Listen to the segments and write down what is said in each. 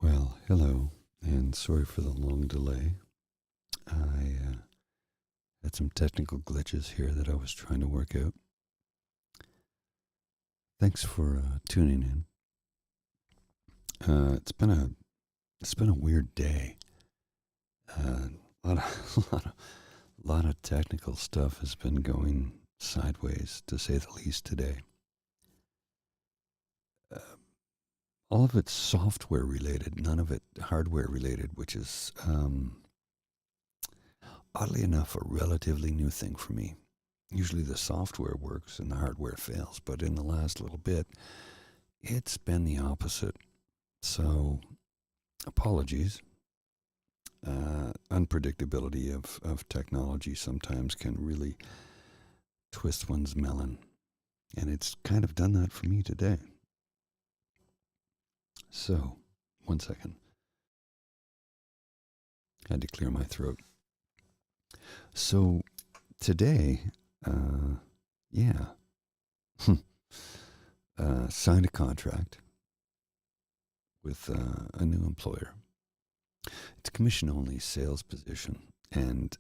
Well, hello, and sorry for the long delay. I had some technical glitches here that I was trying to work out. Thanks for tuning in. It's been a weird day. A lot of lot of technical stuff has been going sideways, to say the least, today. Uh, all of it's software related, none of it hardware related, which is oddly enough a relatively new thing for me. Usually the software works and the hardware fails, but in the last little bit, it's been the opposite. So, apologies. Unpredictability of technology sometimes can really twist one's melon. And it's kind of done that for me today. So, one second. Had to clear my throat. So, today, yeah, signed a contract with a new employer. It's a commission only sales position. And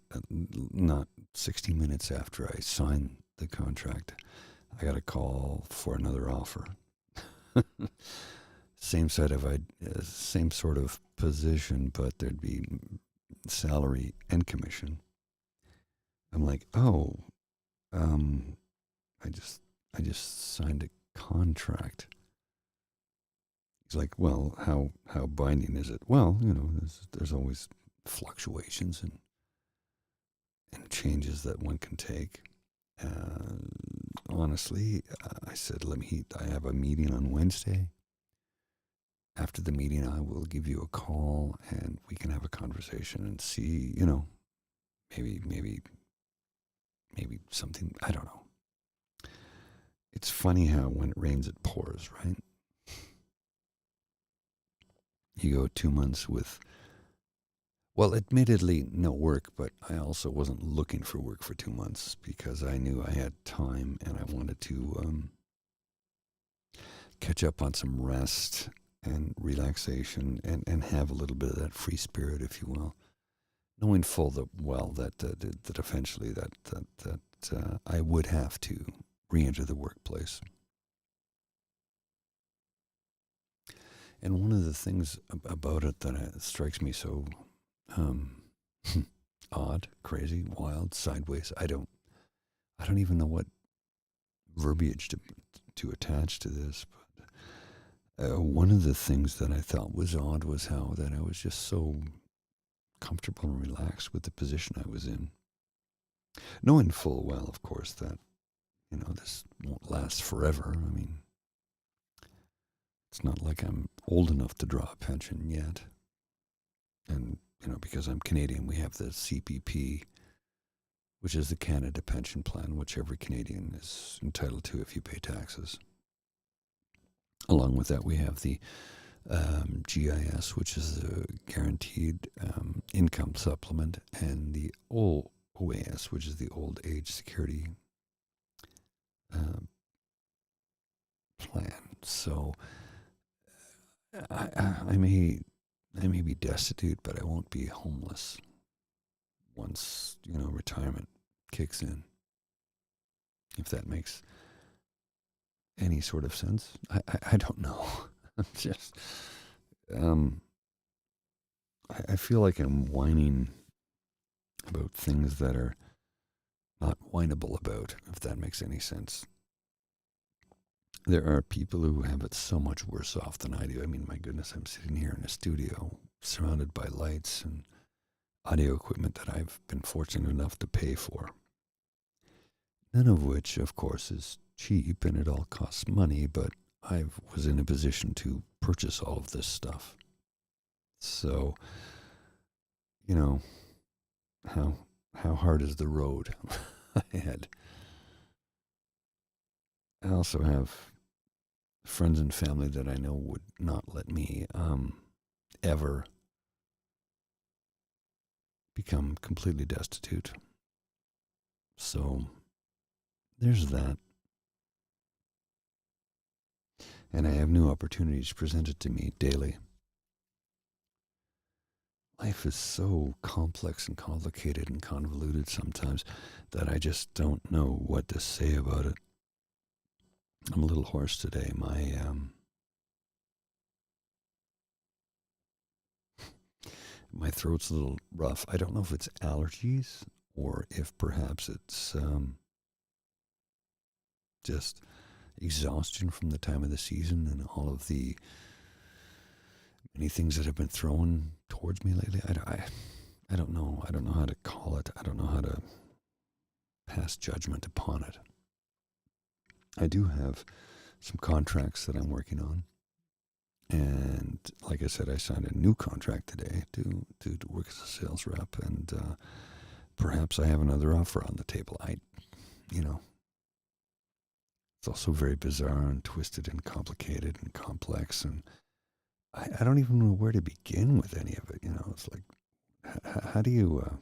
not 60 minutes after I signed the contract, I got a call for another offer. Same sort of position, but there'd be salary and commission. I'm like, oh, um, I just I just signed a contract. He's like, well, how binding is it? Well, there's always fluctuations and changes that one can take. Uh, Honestly, I said, I have a meeting on Wednesday. After the meeting, I will give you a call and we can have a conversation and see, maybe something, I don't know. It's funny how when it rains, it pours, right? You go 2 months with, well, admittedly, no work, but I also wasn't looking for work for 2 months because I knew I had time and I wanted to catch up on some rest and relaxation and have a little bit of that free spirit, if you will, knowing full well that eventually that I would have to re-enter the workplace. And one of the things about it that strikes me so um, odd, crazy, wild, sideways. I don't even know what verbiage to attach to this. But one of the things that I thought was odd was how that I was just so comfortable and relaxed with the position I was in, knowing full well, of course, that this won't last forever. I mean, it's not like I'm old enough to draw a pension yet, and because I'm Canadian, we have the CPP, which is the Canada Pension Plan, which every Canadian is entitled to if you pay taxes. Along with that, we have the GIS, which is the Guaranteed Income Supplement, and the OAS, which is the Old Age Security uh, Plan. So I may be destitute, but I won't be homeless once retirement kicks in. If that makes any sort of sense, I don't know. I'm just um, I feel like I'm whining about things that are not whineable about, if that makes any sense. There are people who have it so much worse off than I do. I mean, my goodness, I'm sitting here in a studio surrounded by lights and audio equipment that I've been fortunate enough to pay for. None of which, of course, is cheap and it all costs money, but I was in a position to purchase all of this stuff. So, you know, how how hard is the road ahead? I also have friends and family that I know would not let me ever become completely destitute. So there's that. And I have new opportunities presented to me daily. Life is so complex and complicated and convoluted sometimes that I just don't know what to say about it. I'm a little hoarse today. My throat's a little rough. I don't know if it's allergies or if perhaps it's just exhaustion from the time of the season and all of the many things that have been thrown towards me lately. I don't know. I don't know how to call it. I don't know how to pass judgment upon it. I do have some contracts that I'm working on. And like I said, I signed a new contract today to work as a sales rep. And perhaps I have another offer on the table. You know, it's also very bizarre and twisted and complicated and complex. And I don't even know where to begin with any of it. You know, it's like, how do you,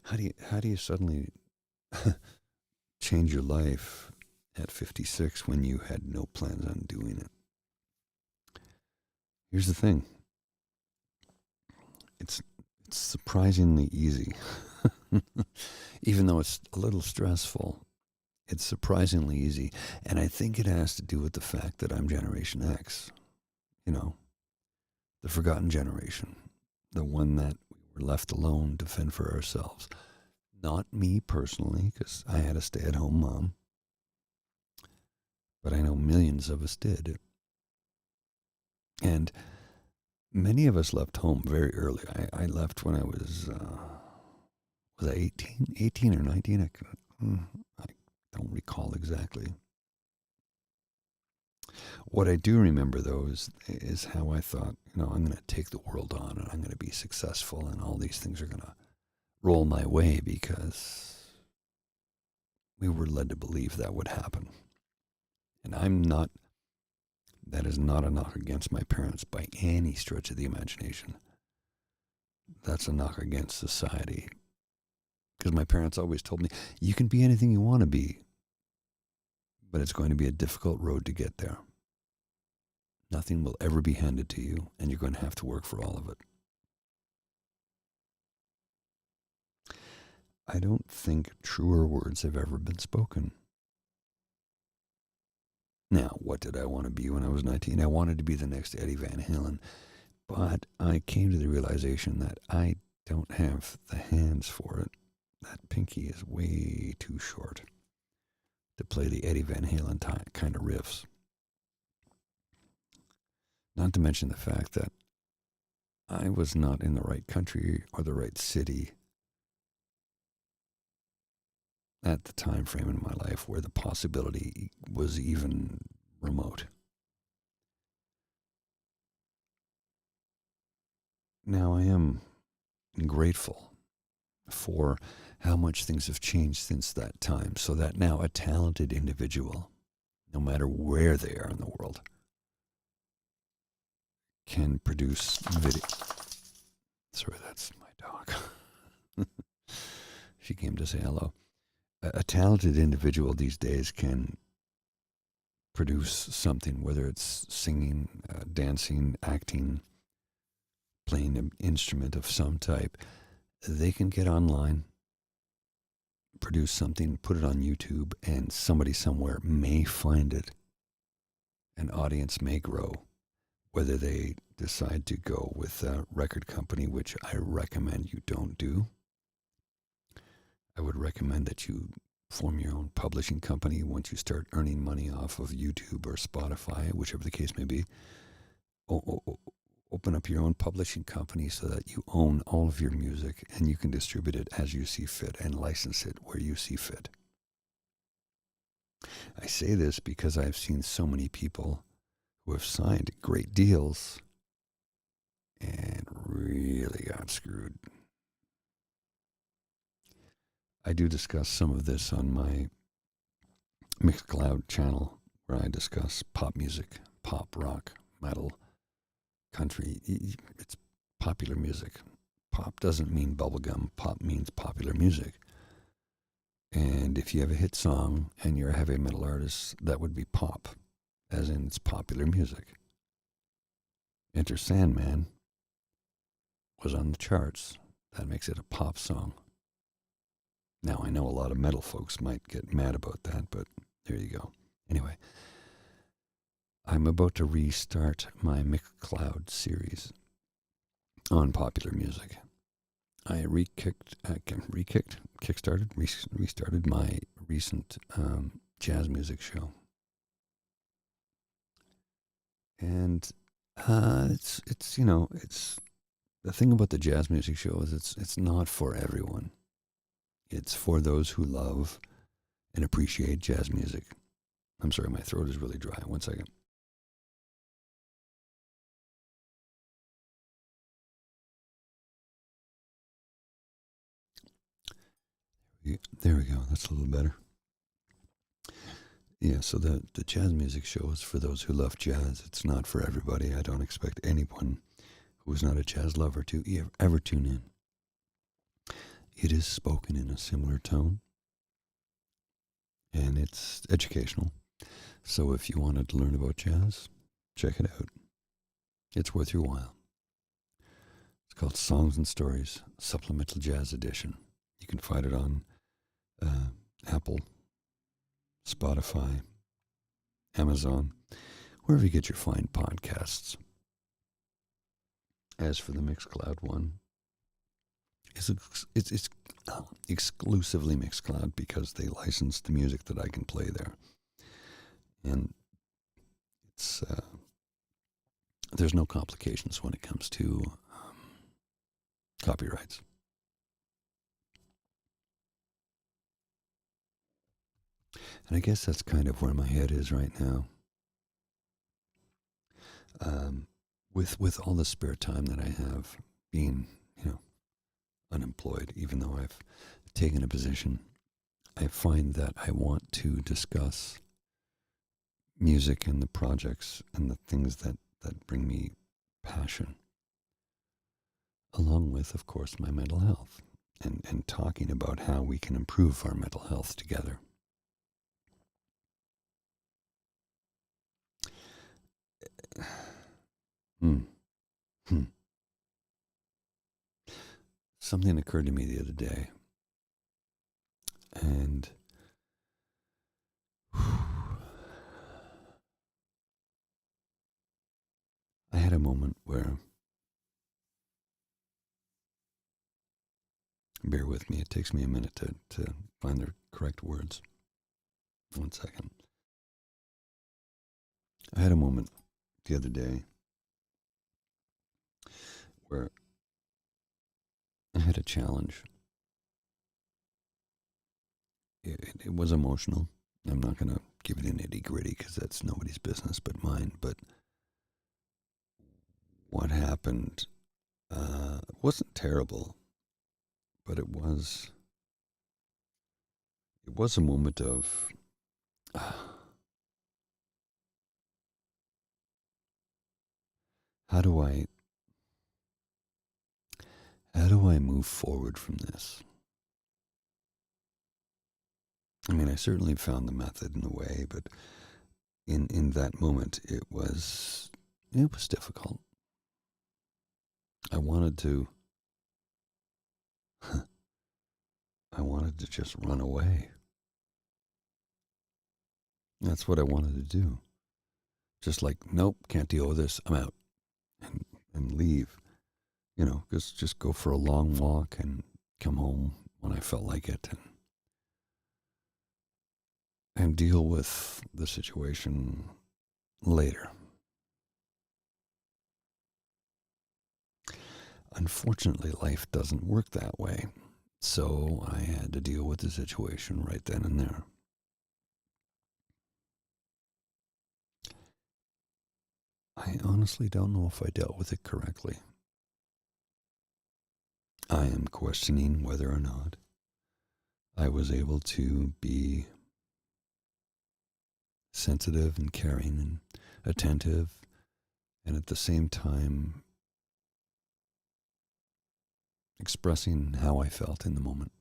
how do you suddenly change your life at 56 when you had no plans on doing it? Here's the thing. It's it's surprisingly easy. Even though it's a little stressful, it's surprisingly easy. And I think it has to do with the fact that I'm Generation X, you know, the forgotten generation, the one that we were left alone to fend for ourselves. Not me personally, because I had a stay at home mom, but I know millions of us did. And many of us left home very early. I left when I was I 18? 18 or 19? I don't recall exactly. What I do remember, though, is how I thought, you know, I'm going to take the world on and I'm going to be successful and all these things are going to roll my way because we were led to believe that would happen. And that is not a knock against my parents by any stretch of the imagination. That's a knock against society. Because my parents always told me, you can be anything you want to be, but it's going to be a difficult road to get there. Nothing will ever be handed to you, and you're going to have to work for all of it. I don't think truer words have ever been spoken. Now, what did I want to be when I was 19? I wanted to be the next Eddie Van Halen, but I came to the realization that I don't have the hands for it. That pinky is way too short to play the Eddie Van Halen kind of riffs. Not to mention the fact that I was not in the right country or the right city at the time frame in my life where the possibility was even remote. Now I am grateful for how much things have changed since that time, so that now a talented individual, no matter where they are in the world, can produce video. Sorry, that's my dog. She came to say hello. A talented individual these days can produce something, whether it's singing, dancing, acting, playing an instrument of some type. They can get online, produce something, put it on YouTube, and somebody somewhere may find it. An audience may grow. Whether they decide to go with a record company, which I recommend you don't do, I would recommend that you form your own publishing company once you start earning money off of YouTube or Spotify, whichever the case may be. open up your own publishing company so that you own all of your music and you can distribute it as you see fit and license it where you see fit. I say this because I've seen so many people who have signed great deals and really got screwed. I do discuss some of this on my Mixcloud channel where I discuss pop music, pop, rock, metal, country. It's popular music. Pop doesn't mean bubblegum. Pop means popular music. And if you have a hit song and you're a heavy metal artist, that would be pop, as in it's popular music. Enter Sandman was on the charts. That makes it a pop song. Now, I know a lot of metal folks might get mad about that, but there you go. Anyway, I'm about to restart my Mixcloud series on popular music. I restarted my recent jazz music show, and it's the thing about the jazz music show is it's not for everyone. It's for those who love and appreciate jazz music. I'm sorry, my throat is really dry. One second. There we go. That's a little better. Yeah, so the jazz music show is for those who love jazz. It's not for everybody. I don't expect anyone who is not a jazz lover to ever tune in. It is spoken in a similar tone, and it's educational. So if you wanted to learn about jazz, check it out. It's worth your while. It's called Songs and Stories, Supplemental Jazz Edition. You can find it on Apple, Spotify, Amazon, wherever you get your fine podcasts. As for the Mixcloud one, it's exclusively Mixcloud because they license the music that I can play there, and it's there's no complications when it comes to copyrights. And I guess that's kind of where my head is right now. Um, with all the spare time that I have, being unemployed, even though I've taken a position, I find that I want to discuss music and the projects and the things that bring me passion, along with, of course, my mental health and talking about how we can improve our mental health together. Hmm. Hmm. Something occurred to me the other day, and I had a moment where, bear with me, it takes me a minute to find the correct words. One second. I had a moment the other day where I had a challenge. It was emotional. I'm not going to give it an nitty gritty because that's nobody's business but mine. But what happened wasn't terrible, but it was a moment of how do I move forward from this? I mean, I certainly found the method in a way, but in that moment, it was difficult. I wanted to I wanted to just run away. That's what I wanted to do. Just like, nope, can't deal with this. I'm out and leave. Just go for a long walk and come home when I felt like it and deal with the situation later. Unfortunately, life doesn't work that way. So I had to deal with the situation right then and there. I honestly don't know if I dealt with it correctly. I am questioning whether or not I was able to be sensitive and caring and attentive, and at the same time expressing how I felt in the moment.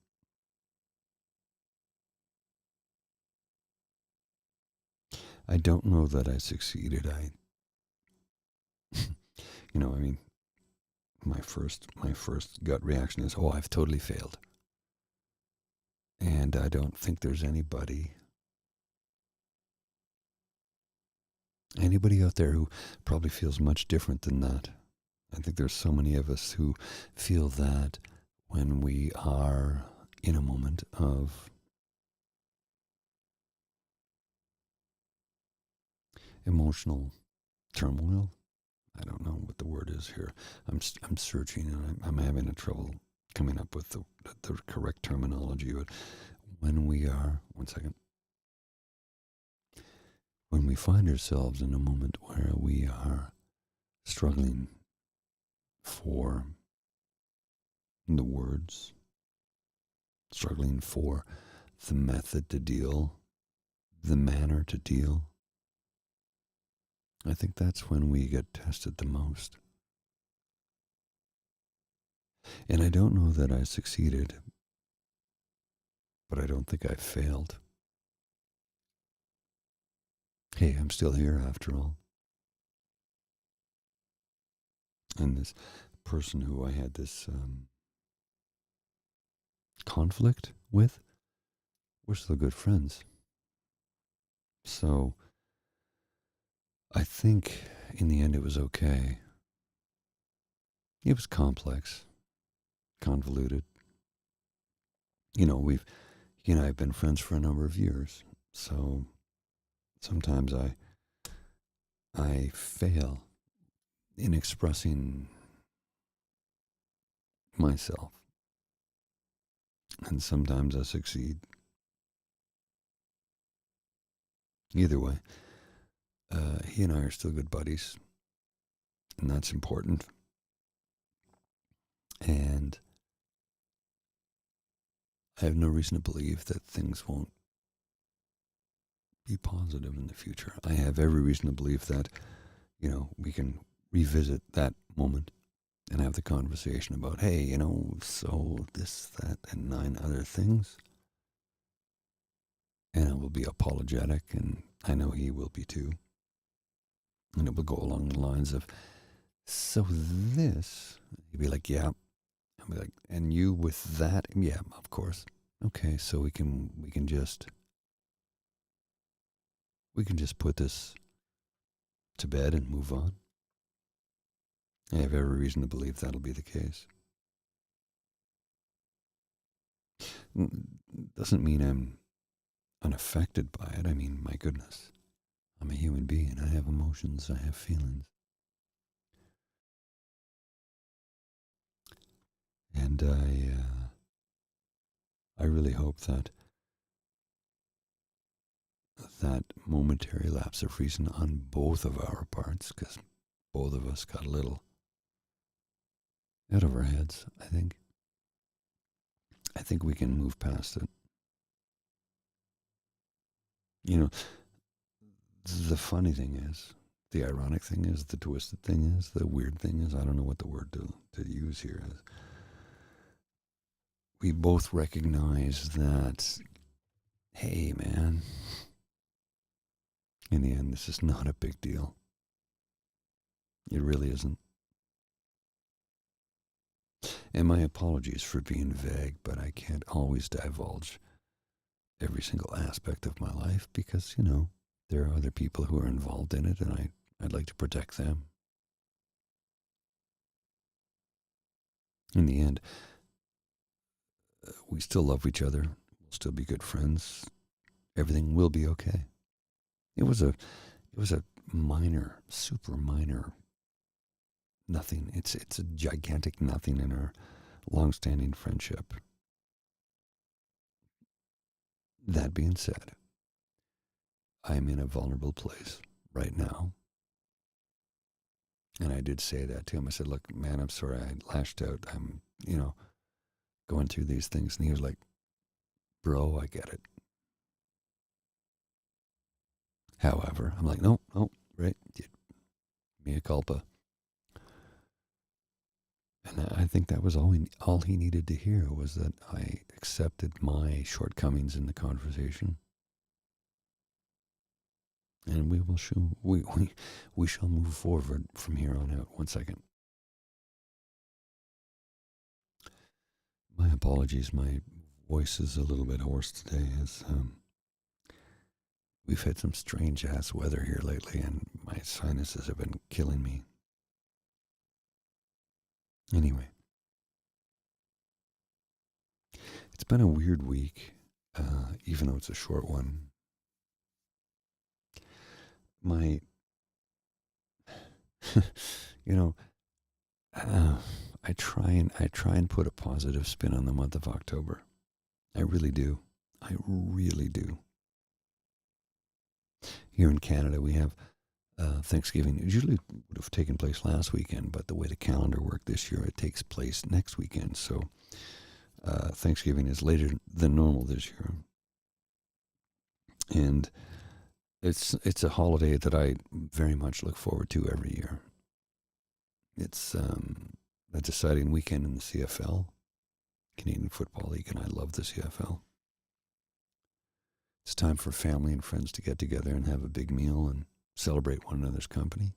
I don't know that I succeeded. I mean, my first gut reaction is, oh, I've totally failed. And I don't think there's anybody out there who probably feels much different than that. I think there's so many of us who feel that when we are in a moment of emotional turmoil. I don't know what the word is here. I'm searching and I'm having a trouble coming up with the correct terminology. But when we are, one second, when we find ourselves in a moment where we are struggling for the words, struggling for the method to deal, the manner to deal, I think that's when we get tested the most. And I don't know that I succeeded, but I don't think I failed. Hey, I'm still here after all. And this person who I had this conflict with, we're still good friends. So I think in the end it was okay. It was complex, convoluted. He and I have been friends for a number of years. So sometimes I fail in expressing myself, and sometimes I succeed. Either way, he and I are still good buddies, and that's important. And I have no reason to believe that things won't be positive in the future. I have every reason to believe that, we can revisit that moment and have the conversation about, hey, so this, that, and nine other things. And I will be apologetic, and I know he will be too. And it will go along the lines of, so this, he'd be like, yeah. I'll be like, and you with that? Yeah, of course. Okay, so we can just put this to bed and move on. I have every reason to believe that'll be the case. Doesn't mean I'm unaffected by it. I mean, my goodness, I'm a human being. I have emotions. I have feelings, and I really hope that that momentary lapse of reason on both of our parts, because both of us got a little out of our heads. I think we can move past it. You know, the funny thing is, the ironic thing is, the twisted thing is, the weird thing is, I don't know what the word to use here is. We both recognize that, hey, man, in the end, this is not a big deal. It really isn't. And my apologies for being vague, but I can't always divulge every single aspect of my life because, there are other people who are involved in it, and I'd like to protect them. In the end, we still love each other. We'll still be good friends. Everything will be okay. It was a minor, super minor nothing. It's a gigantic nothing in our long-standing friendship. That being said, I'm in a vulnerable place right now. And I did say that to him. I said, look, man, I'm sorry I lashed out. I'm, going through these things. And he was like, bro, I get it. However, I'm like, no, no, right? Mea culpa. And I think that was all he needed to hear was that I accepted my shortcomings in the conversation. And we shall move forward from here on out. 1 second. My apologies. My voice is a little bit hoarse today as we've had some strange ass weather here lately and my sinuses have been killing me. Anyway, it's been a weird week, even though it's a short one. My, you know, uh, I try and put a positive spin on the month of October. I really do. I really do. Here in Canada, we have Thanksgiving. It usually would have taken place last weekend, but the way the calendar worked this year, it takes place next weekend. So Thanksgiving is later than normal this year, and it's a holiday that I very much look forward to every year. It's a deciding weekend in the CFL, Canadian Football League, and I love the CFL. It's time for family and friends to get together and have a big meal and celebrate one another's company.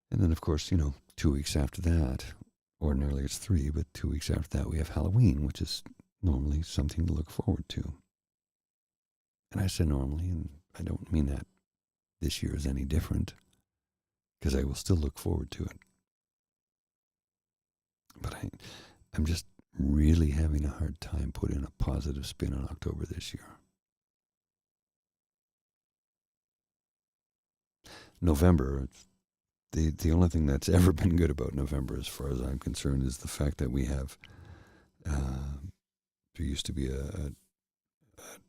And then, of course, 2 weeks after that, ordinarily it's 3, but 2 weeks after that, we have Halloween, which is normally something to look forward to. And I say normally, and I don't mean that this year is any different, because I will still look forward to it. But I'm just really having a hard time putting a positive spin on October this year. November, the only thing that's ever been good about November, as far as I'm concerned, is the fact that we have. There used to be a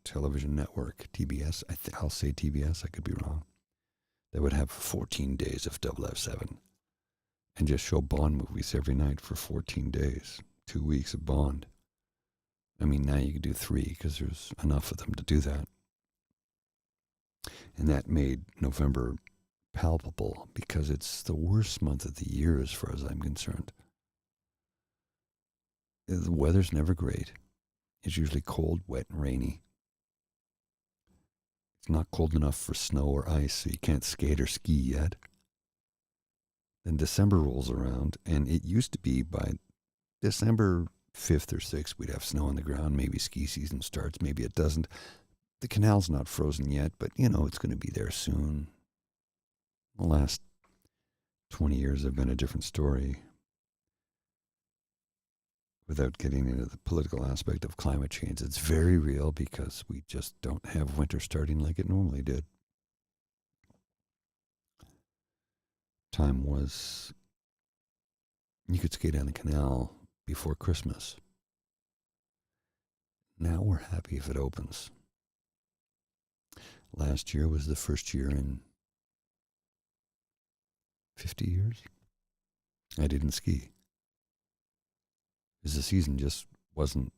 television network, TBS. I'll say TBS. I could be wrong. That would have 14 days of 007 and just show Bond movies every night for 14 days, 2 weeks of Bond. I mean, now you could do 3 because there's enough of them to do that. And that made November palpable because it's the worst month of the year as far as I'm concerned. The weather's never great. It's usually cold, wet, and rainy. It's not cold enough for snow or ice, so you can't skate or ski yet. Then December rolls around, and it used to be by December 5th or 6th, we'd have snow on the ground. Maybe ski season starts, maybe it doesn't. The canal's not frozen yet, but it's going to be there soon. The last 20 years have been a different story. Without getting into the political aspect of climate change, it's very real because we just don't have winter starting like it normally did. Time was you could skate down the canal before Christmas. Now we're happy if it opens. Last year was the first year in 50 years I didn't ski. Because the season just wasn't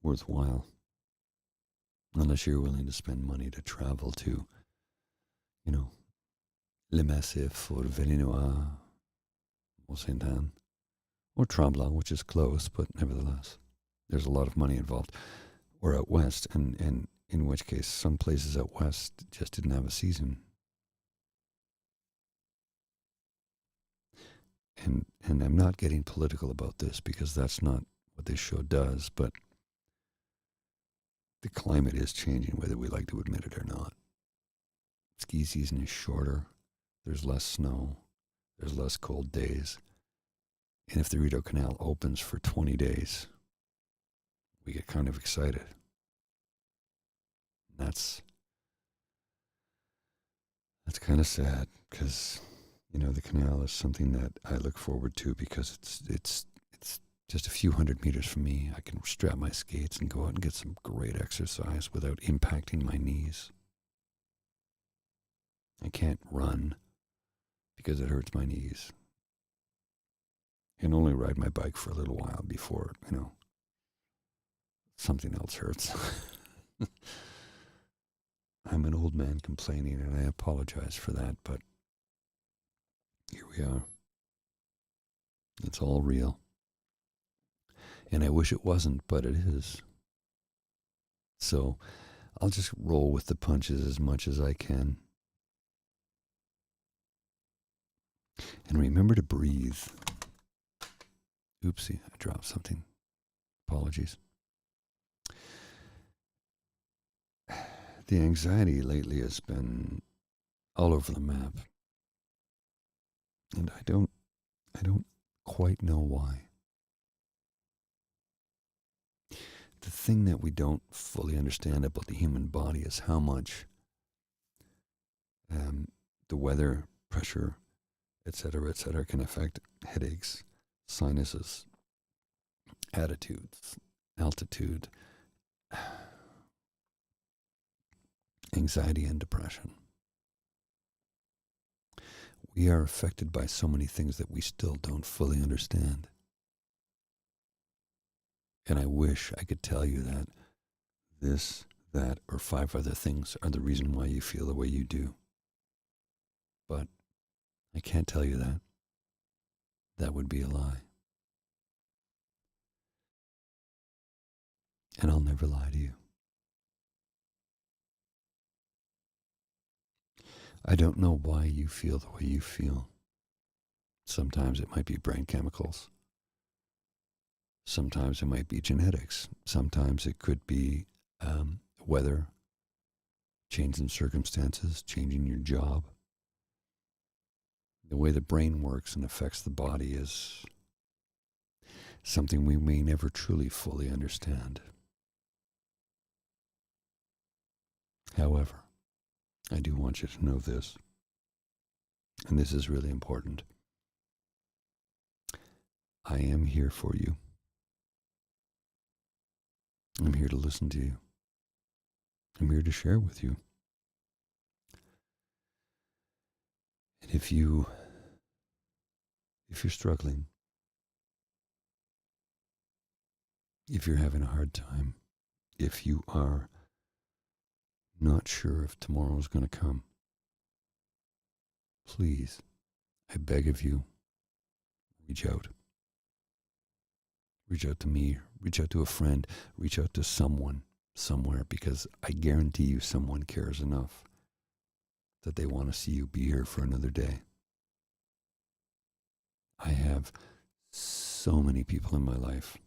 worthwhile. Unless you're willing to spend money to travel to, Le Massif or Velinois or Saint Anne or Tremblant, which is close, but nevertheless, there's a lot of money involved. Or out west, and in which case, some places out west just didn't have a season. And I'm not getting political about this because that's not what this show does, but the climate is changing whether we like to admit it or not. Ski season is shorter, there's less snow, there's less cold days, and if the Rideau Canal opens for 20 days, we get kind of excited. That's That's kind of sad because, the canal is something that I look forward to because it's just a few hundred meters from me. I can strap my skates and go out and get some great exercise without impacting my knees. I can't run because it hurts my knees. I can only ride my bike for a little while before, something else hurts. I'm an old man complaining, and I apologize for that, but here we are. It's all real. And I wish it wasn't, but it is. So I'll just roll with the punches as much as I can. And remember to breathe. Oopsie, I dropped something. Apologies. The anxiety lately has been all over the map. And I don't quite know why. The thing that we don't fully understand about the human body is how much the weather, pressure, etc., can affect headaches, sinuses, attitudes, altitude, anxiety, and depression. We are affected by so many things that we still don't fully understand. And I wish I could tell you that this, that, or five other things are the reason why you feel the way you do. But I can't tell you that. That would be a lie. And I'll never lie to you. I don't know why you feel the way you feel. Sometimes it might be brain chemicals. Sometimes it might be genetics. Sometimes it could be weather, change in circumstances, changing your job. The way the brain works and affects the body is something we may never truly fully understand. However, I do want you to know this, and this is really important. I am here for you. I'm here to listen to you. I'm here to share with you. And if you're struggling, if you're having a hard time, if you are not sure if tomorrow is going to come, please, I beg of you, reach out. Reach out to me, reach out to a friend, reach out to someone somewhere, because I guarantee you someone cares enough that they want to see you be here for another day. I have so many people in my life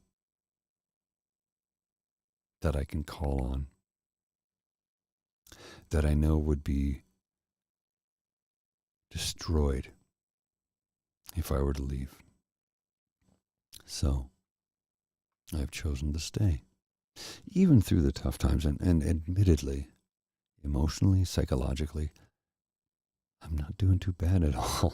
that I can call on that I know would be destroyed if I were to leave. So I've chosen to stay, even through the tough times, and admittedly, emotionally, psychologically, I'm not doing too bad at all.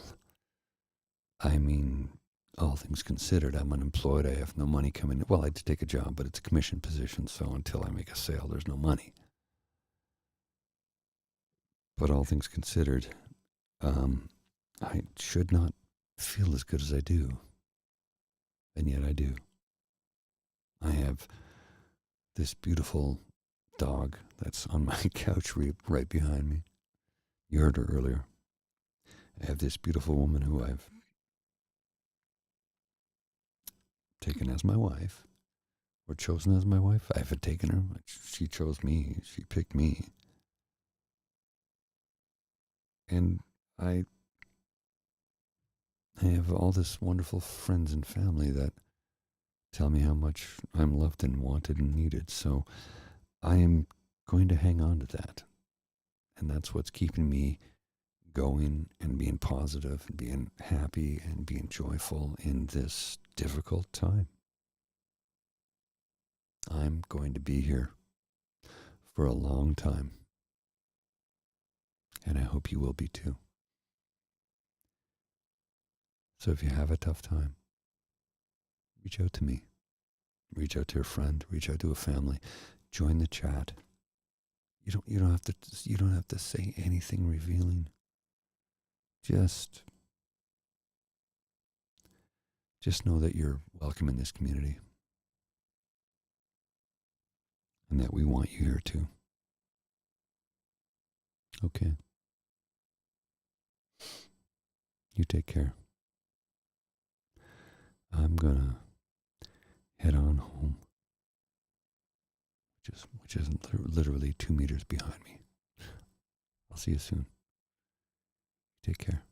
I mean, all things considered, I'm unemployed. I have no money coming in. Well, I had to take a job, but it's a commission position, so until I make a sale, there's no money. But all things considered, I should not feel as good as I do. And yet I do. I have this beautiful dog that's on my couch right behind me. You heard her earlier. I have this beautiful woman who I've taken as my wife, or chosen as my wife. I haven't taken her. She chose me. She picked me. And I have all this wonderful friends and family that tell me how much I'm loved and wanted and needed. So I am going to hang on to that. And that's what's keeping me going and being positive and being happy and being joyful in this difficult time. I'm going to be here for a long time. And I hope you will be too. So if you have a tough time, reach out to me. Reach out to a friend. Reach out to a family. Join the chat. You don't have to say anything revealing. Just know that you're welcome in this community. And that we want you here too. Okay. You take care. I'm gonna head on home, which is literally 2 meters behind me. I'll see you soon. Take care.